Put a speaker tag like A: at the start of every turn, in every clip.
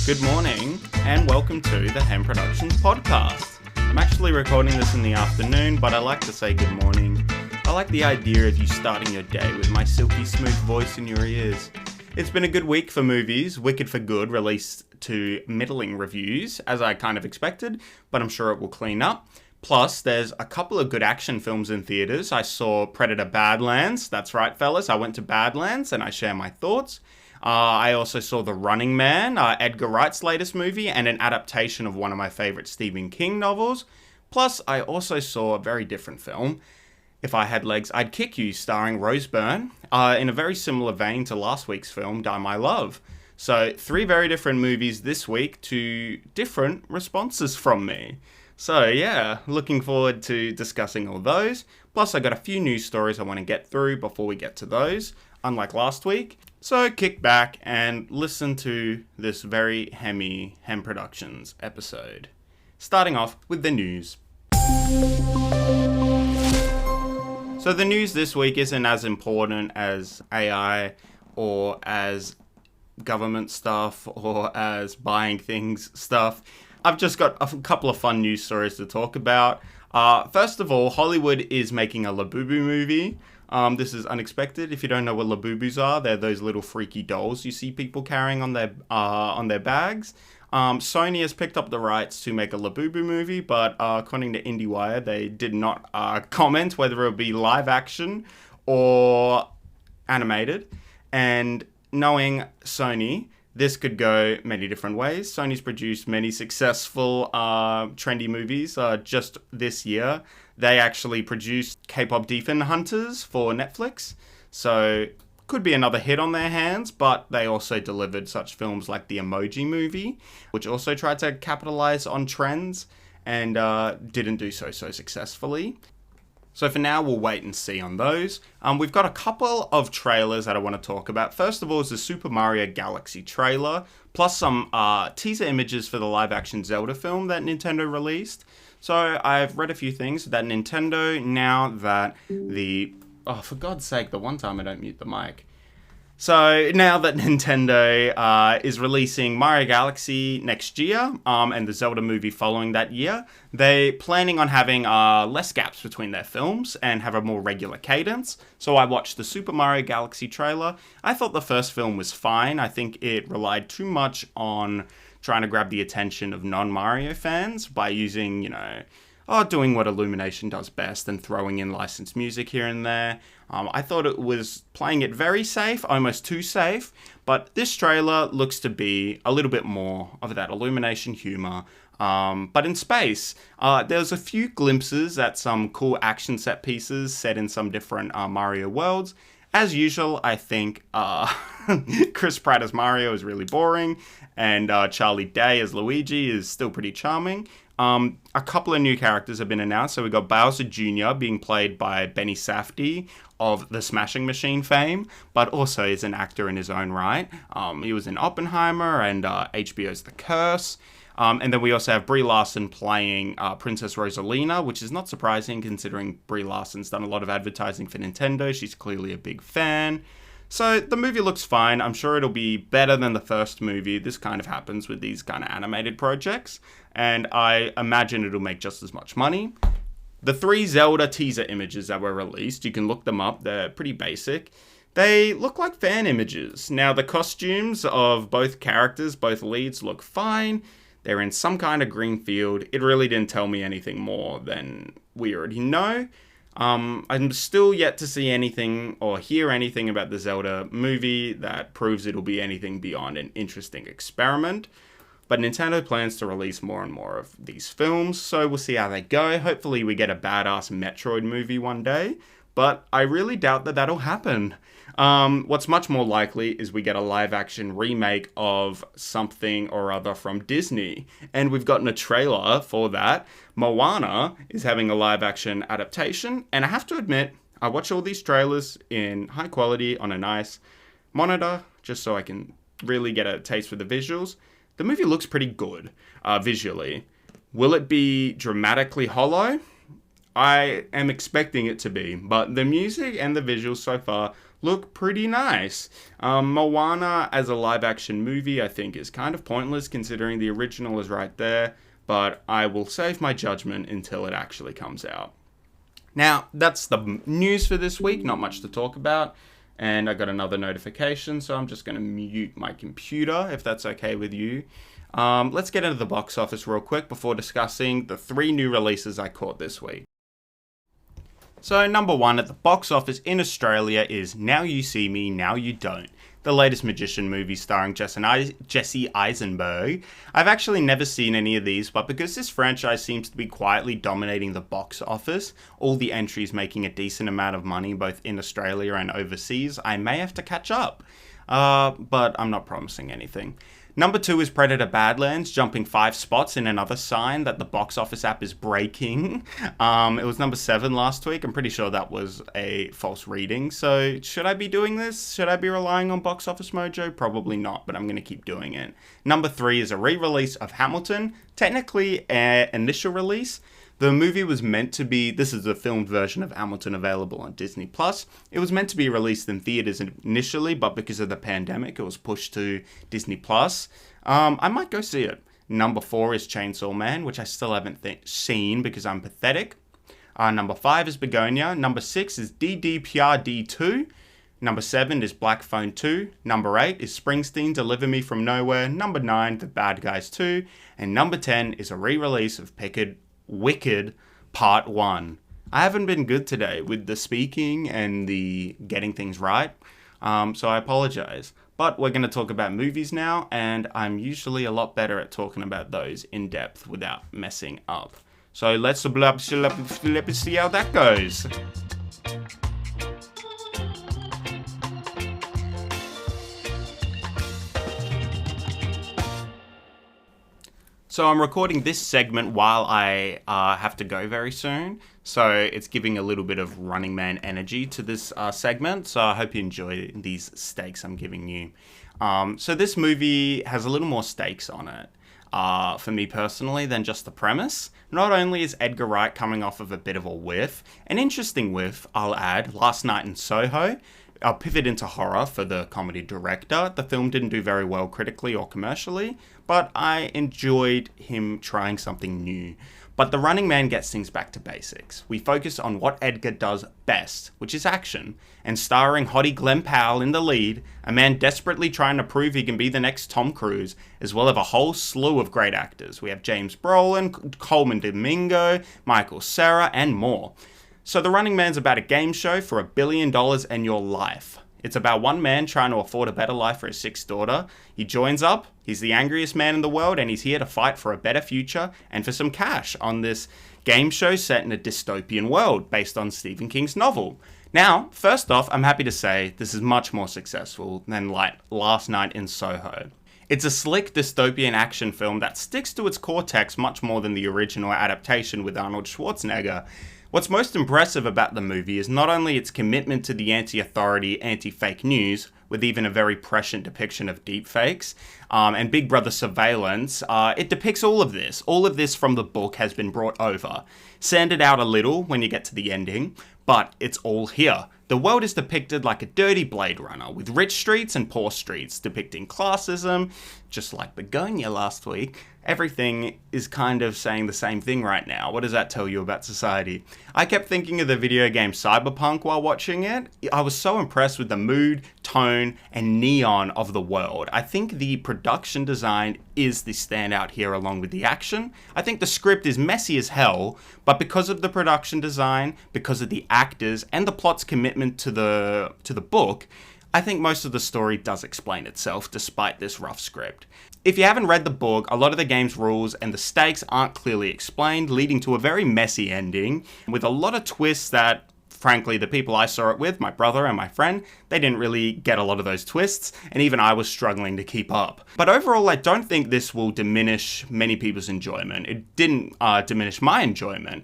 A: Good morning, and welcome to the Hemm Productions podcast. I'm actually recording this in the afternoon, but I like to say good morning. I like the idea of you starting your day with my silky smooth voice in your ears. It's been a good week for movies. Wicked for Good released to middling reviews, as I kind of expected, but I'm sure it will clean up. Plus, there's a couple of good action films in theaters. I saw Predator Badlands. That's right, fellas. I went to Badlands, and I share my thoughts. I also saw The Running Man, Edgar Wright's latest movie, and an adaptation of one of my favourite Stephen King novels. Plus, I also saw a very different film, If I Had Legs, I'd Kick You, starring Rose Byrne, in a very similar vein to last week's film, Die My Love. So, 3 very different movies this week to different responses from me. So, yeah, looking forward to discussing all those. Plus, I got a few news stories I want to get through before we get to those, unlike last week. So kick back and listen to this very Hemm Productions episode. Starting off with the news. So the news this week isn't as important as AI or as government stuff or as buying things stuff. I've just got a couple of fun news stories to talk about. First of all, Hollywood is making a Labubu movie. This is unexpected. If you don't know what Labubus are, they're those little freaky dolls you see people carrying on their bags. Sony has picked up the rights to make a Labubu movie, but according to IndieWire, they did not comment whether it would be live action or animated. And knowing Sony, this could go many different ways. Sony's produced many successful trendy movies just this year. They actually produced K-pop Demon Hunters for Netflix, so could be another hit on their hands, but they also delivered such films like the Emoji Movie, which also tried to capitalize on trends and didn't do so successfully. So for now, we'll wait and see on those. We've got a couple of trailers that I want to talk about. First of all is the Super Mario Galaxy trailer, plus some teaser images for the live-action Zelda film that Nintendo released. So I've read a few things that Nintendo, now that for God's sake, the one time I don't mute the mic. So now that Nintendo is releasing Mario Galaxy next year, and the Zelda movie following that year, they're planning on having less gaps between their films and have a more regular cadence. So I watched the Super Mario Galaxy trailer. I thought the first film was fine. I think it relied too much on trying to grab the attention of non-Mario fans by using, doing what Illumination does best and throwing in licensed music here and there. I thought it was playing it very safe, almost too safe, but this trailer looks to be a little bit more of that Illumination humor, but in space. There's a few glimpses at some cool action set pieces set in some different Mario worlds. As usual, I think Chris Pratt as Mario is really boring, and Charlie Day as Luigi is still pretty charming. A couple of new characters have been announced. So we got Bowser Jr. being played by Benny Safdie of the Smashing Machine fame, but also is an actor in his own right. He was in Oppenheimer and HBO's The Curse. And then we also have Brie Larson playing Princess Rosalina, which is not surprising considering Brie Larson's done a lot of advertising for Nintendo. She's clearly a big fan. So the movie looks fine. I'm sure it'll be better than the first movie. This kind of happens with these kind of animated projects. And I imagine it'll make just as much money. The 3 Zelda teaser images that were released, you can look them up. They're pretty basic. They look like fan images. Now, the costumes of both characters, both leads, look fine. They're in some kind of green field. It really didn't tell me anything more than we already know. I'm still yet to see anything or hear anything about the Zelda movie that proves it'll be anything beyond an interesting experiment. But Nintendo plans to release more and more of these films, so we'll see how they go. Hopefully we get a badass Metroid movie one day, but I really doubt that that'll happen. What's much more likely is we get a live-action remake of something or other from Disney, and we've gotten a trailer for that. Moana is having a live-action adaptation, and I have to admit, I watch all these trailers in high quality on a nice monitor, just so I can really get a taste for the visuals. The movie looks pretty good, visually. Will it be dramatically hollow? I am expecting it to be, but the music and the visuals so far look pretty nice. Moana as a live action movie, I think, is kind of pointless considering the original is right there, but I will save my judgment until it actually comes out. Now, that's the news for this week, not much to talk about. And I got another notification, so I'm just going to mute my computer, if that's okay with you. Let's get into the box office real quick before discussing the 3 new releases I caught this week. So, number 1 at the box office in Australia is Now You See Me, Now You Don't, the latest magician movie starring Jesse Eisenberg. I've actually never seen any of these, but because this franchise seems to be quietly dominating the box office, all the entries making a decent amount of money both in Australia and overseas, I may have to catch up. But I'm not promising anything. Number 2 is Predator Badlands, jumping 5 spots in another sign that the box office app is breaking. It was number 7 last week. I'm pretty sure that was a false reading. So should I be doing this? Should I be relying on Box Office Mojo? Probably not, but I'm going to keep doing it. Number 3 is a re-release of Hamilton, technically an initial release. The movie was meant to be, this is the filmed version of Hamilton available on Disney+. It was meant to be released in theaters initially, but because of the pandemic, it was pushed to Disney+. I might go see it. Number 4 is Chainsaw Man, which I still haven't seen because I'm pathetic. Number 5 is Begonia. Number 6 is DDPRD 2. Number 7 is Black Phone 2. Number 8 is Springsteen, Deliver Me From Nowhere. Number 9, The Bad Guys 2. And number 10 is a re-release of Wicked Part 1. I haven't been good today with the speaking and the getting things right, so I apologize. But we're going to talk about movies now, and I'm usually a lot better at talking about those in depth without messing up. So let's see how that goes. So I'm recording this segment while I have to go very soon. So it's giving a little bit of Running Man energy to this segment. So I hope you enjoy these stakes I'm giving you. So this movie has a little more stakes on it for me personally than just the premise. Not only is Edgar Wright coming off of a bit of a whiff, an interesting whiff, I'll add, Last Night in Soho. I'll pivot into horror for the comedy director. The film didn't do very well critically or commercially, but I enjoyed him trying something new. But The Running Man gets things back to basics. We focus on what Edgar does best, which is action, and starring hottie Glenn Powell in the lead, a man desperately trying to prove he can be the next Tom Cruise, as well as a whole slew of great actors. We have James Brolin, Coleman Domingo, Michael Cera, and more. So The Running Man's about a game show for $1 billion and your life. It's about one man trying to afford a better life for his 6th daughter. He joins up, he's the angriest man in the world, and he's here to fight for a better future and for some cash on this game show set in a dystopian world based on Stephen King's novel. Now, first off, I'm happy to say this is much more successful than Last Night in Soho. It's a slick dystopian action film that sticks to its core text much more than the original adaptation with Arnold Schwarzenegger. What's most impressive about the movie is not only its commitment to the anti-authority, anti-fake news, with even a very prescient depiction of deepfakes, and Big Brother surveillance, it depicts all of this. All of this from the book has been brought over. Sanded out a little when you get to the ending, but it's all here. The world is depicted like a dirty Blade Runner, with rich streets and poor streets, depicting classism, just like Begonia last week. Everything is kind of saying the same thing right now. What does that tell you about society? I kept thinking of the video game Cyberpunk while watching it. I was so impressed with the mood, tone, and neon of the world. I think the production design is the standout here along with the action. I think the script is messy as hell, but because of the production design, because of the actors, and the plot's commitment to the book, I think most of the story does explain itself despite this rough script. If you haven't read the book, a lot of the game's rules and the stakes aren't clearly explained, leading to a very messy ending, with a lot of twists that, frankly, the people I saw it with, my brother and my friend, they didn't really get a lot of those twists, and even I was struggling to keep up. But overall, I don't think this will diminish many people's enjoyment. It didn't diminish my enjoyment,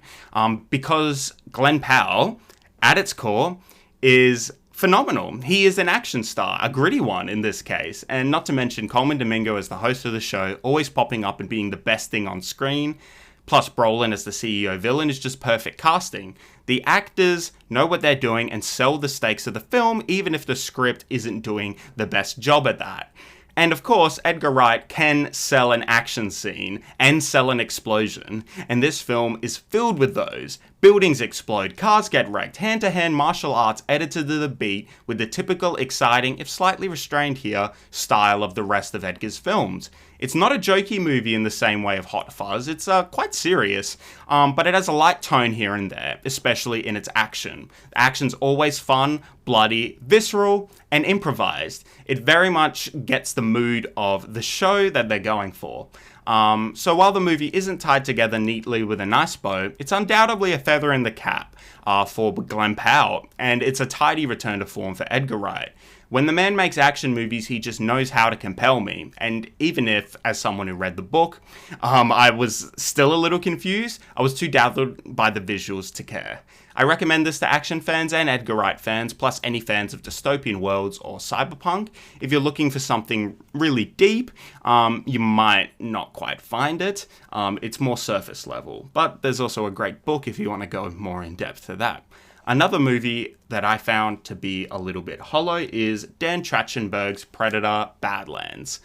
A: because Glenn Powell, at its core, is phenomenal. He is an action star, a gritty one in this case, and not to mention Coleman Domingo as the host of the show, always popping up and being the best thing on screen. Plus, Brolin as the CEO villain is just perfect casting. The actors know what they're doing and sell the stakes of the film, even if the script isn't doing the best job at that. And of course, Edgar Wright can sell an action scene and sell an explosion, and this film is filled with those. Buildings explode, cars get wrecked, hand-to-hand martial arts edited to the beat with the typical exciting, if slightly restrained here, style of the rest of Edgar's films. It's not a jokey movie in the same way of Hot Fuzz, it's quite serious, but it has a light tone here and there, especially in its action. The action's always fun, bloody, visceral, and improvised. It very much gets the mood of the show that they're going for. So while the movie isn't tied together neatly with a nice bow, it's undoubtedly a feather in the cap for Glen Powell, and it's a tidy return to form for Edgar Wright. When the man makes action movies, he just knows how to compel me, and even if, as someone who read the book, I was still a little confused, I was too dazzled by the visuals to care. I recommend this to action fans and Edgar Wright fans, plus any fans of dystopian worlds or cyberpunk. If you're looking for something really deep, you might not quite find it. It's more surface level, but there's also a great book if you want to go more in depth to that. Another movie that I found to be a little bit hollow is Dan Trachtenberg's Predator Badlands.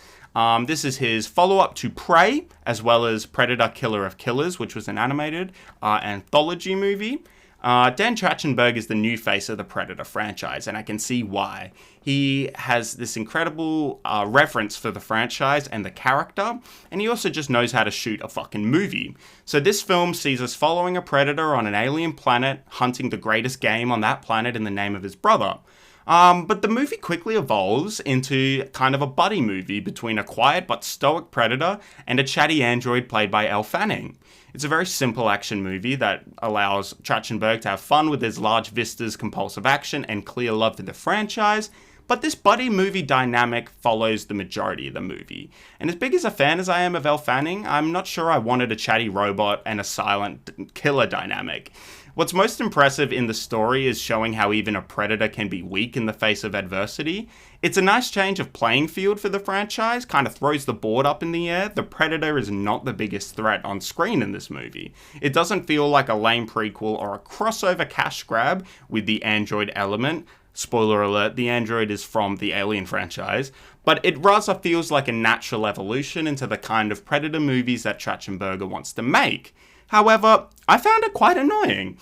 A: This is his follow-up to Prey, as well as Predator Killer of Killers, which was an animated anthology movie. Dan Trachtenberg is the new face of the Predator franchise, and I can see why. He has this incredible reverence for the franchise and the character, and he also just knows how to shoot a fucking movie. So this film sees us following a predator on an alien planet, hunting the greatest game on that planet in the name of his brother. But the movie quickly evolves into kind of a buddy movie between a quiet but stoic predator and a chatty android played by Elle Fanning. It's a very simple action movie that allows Trachtenberg to have fun with his large vistas, compulsive action, and clear love for the franchise, but this buddy movie dynamic follows the majority of the movie. And as big as a fan as I am of Elle Fanning, I'm not sure I wanted a chatty robot and a silent killer dynamic. What's most impressive in the story is showing how even a predator can be weak in the face of adversity. It's a nice change of playing field for the franchise, kind of throws the board up in the air. The predator is not the biggest threat on screen in this movie. It doesn't feel like a lame prequel or a crossover cash grab with the android element. Spoiler alert, the android is from the Alien franchise, but it rather feels like a natural evolution into the kind of predator movies that Trachtenberg wants to make. However, I found it quite annoying.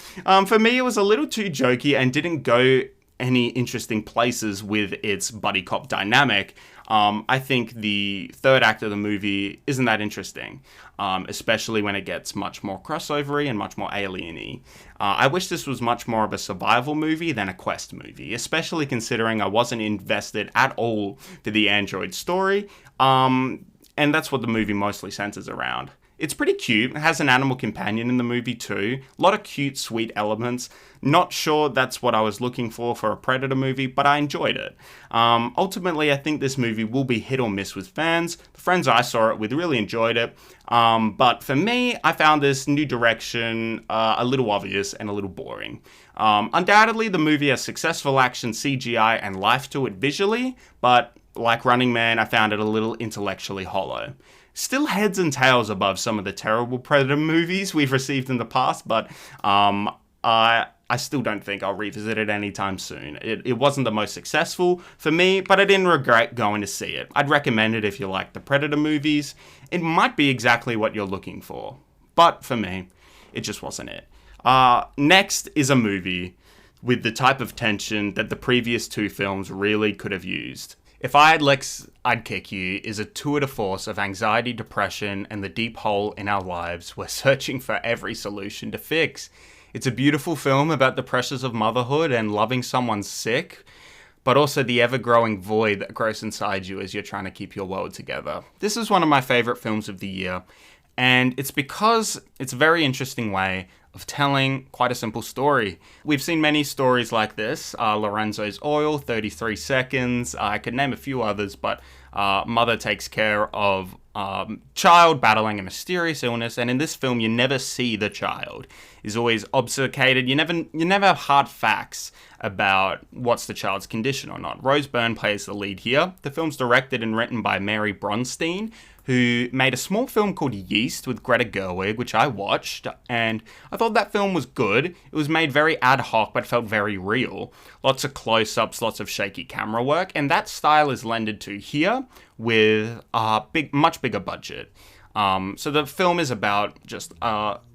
A: For me, it was a little too jokey and didn't go any interesting places with its buddy cop dynamic. I think the third act of the movie isn't that interesting, especially when it gets much more crossovery and much more alien-y. I wish this was much more of a survival movie than a quest movie, especially considering I wasn't invested at all for the android story, and that's what the movie mostly centers around. It's pretty cute. It has an animal companion in the movie too. A lot of cute, sweet elements. Not sure that's what I was looking for a Predator movie, but I enjoyed it. Ultimately, I think this movie will be hit or miss with fans. The friends I saw it with really enjoyed it. But for me, I found this new direction a little obvious and a little boring. Undoubtedly, the movie has successful action, CGI, and life to it visually, but like Running Man, I found it a little intellectually hollow. Still heads and tails above some of the terrible Predator movies we've received in the past, but I still don't think I'll revisit it anytime soon. It wasn't the most successful for me, but I didn't regret going to see it. I'd recommend it if you like the Predator movies. It might be exactly what you're looking for, but for me, it just wasn't it. Next is a movie with the type of tension that the previous two films really could have used. If I Had Lex, I'd Kick You is a tour de force of anxiety, depression, and the deep hole in our lives we're searching for every solution to fix. It's a beautiful film about the pressures of motherhood and loving someone sick, but also the ever-growing void that grows inside you as you're trying to keep your world together. This is one of my favorite films of the year, and it's because it's a very interesting way of telling quite a simple story. We've seen many stories like this, Lorenzo's Oil, 33 Seconds, I could name a few others, but mother takes care of child battling a mysterious illness, and in this film you never see the child. Is always obfuscated. You never have hard facts about what's the child's condition or not. Rose Byrne plays the lead here. The film's directed and written by Mary Bronstein, who made a small film called Yeast with Greta Gerwig, which I watched, and I thought that film was good. It was made very ad hoc, but felt very real. Lots of close-ups, lots of shaky camera work, and that style is lended to here with a much bigger budget. So the film is about just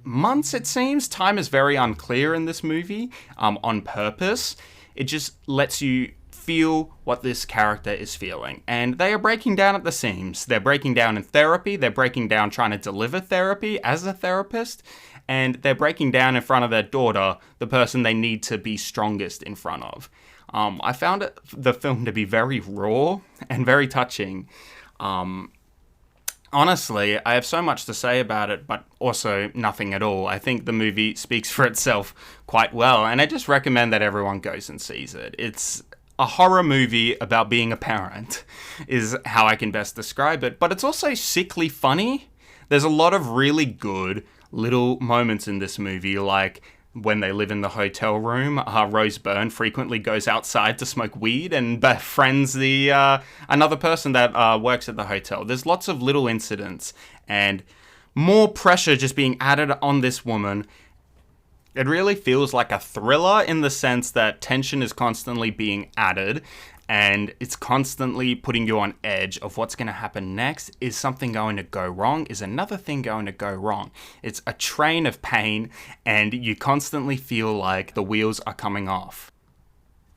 A: months, it seems. Time is very unclear in this movie, on purpose. It just lets you feel what this character is feeling. And they are breaking down at the seams. They're breaking down in therapy. They're breaking down trying to deliver therapy as a therapist. And they're breaking down in front of their daughter, the person they need to be strongest in front of. I found the film to be very raw and very touching. Honestly, I have so much to say about it, but also nothing at all. I think the movie speaks for itself quite well, and I just recommend that everyone goes and sees it. It's a horror movie about being a parent, is how I can best describe it, but it's also sickly funny. There's a lot of really good little moments in this movie, like when they live in the hotel room, Rose Byrne frequently goes outside to smoke weed and befriends another person that works at the hotel. There's lots of little incidents and more pressure just being added on this woman. It really feels like a thriller in the sense that tension is constantly being added and it's constantly putting you on edge of what's going to happen next. Is something going to go wrong? Is another thing going to go wrong? It's a train of pain and you constantly feel like the wheels are coming off.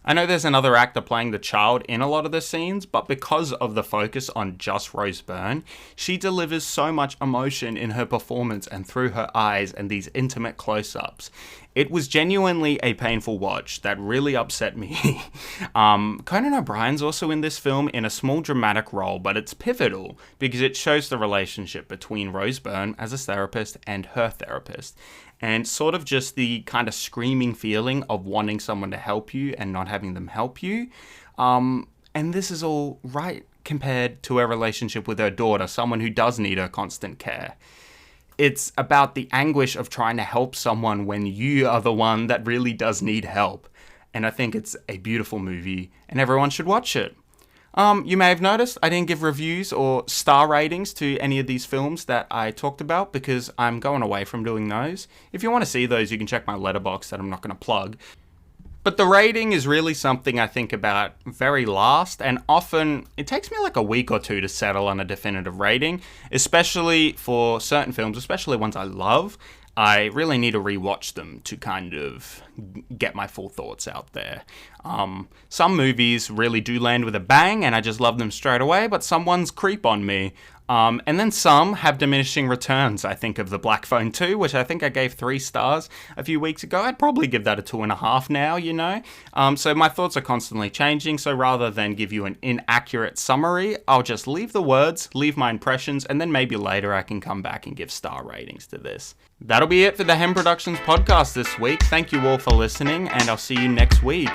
A: I know there's another actor playing the child in a lot of the scenes, but because of the focus on just Rose Byrne, she delivers so much emotion in her performance and through her eyes and these intimate close-ups. It was genuinely a painful watch that really upset me. Conan O'Brien's also in this film in a small dramatic role, but it's pivotal because it shows the relationship between Rose Byrne as a therapist and her therapist. And sort of just the kind of screaming feeling of wanting someone to help you and not having them help you. And this is all right compared to her relationship with her daughter, someone who does need her constant care. It's about the anguish of trying to help someone when you are the one that really does need help. And I think it's a beautiful movie and everyone should watch it. You may have noticed I didn't give reviews or star ratings to any of these films that I talked about because I'm going away from doing those. If you want to see those, you can check my letterbox that I'm not going to plug. But the rating is really something I think about very last, and often it takes me like a week or two to settle on a definitive rating, especially for certain films, especially ones I love. I really need to rewatch them to kind of get my full thoughts out there. Some movies really do land with a bang and I just love them straight away, but some ones creep on me. And then some have diminishing returns. I think of The Black Phone 2, which I think I gave 3 stars a few weeks ago. I'd probably give that a 2.5 now, you know. So my thoughts are constantly changing. So rather than give you an inaccurate summary, I'll just leave the words, leave my impressions, and then maybe later I can come back and give star ratings to this. That'll be it for the Hemm Productions podcast this week. Thank you all for listening, and I'll see you next week.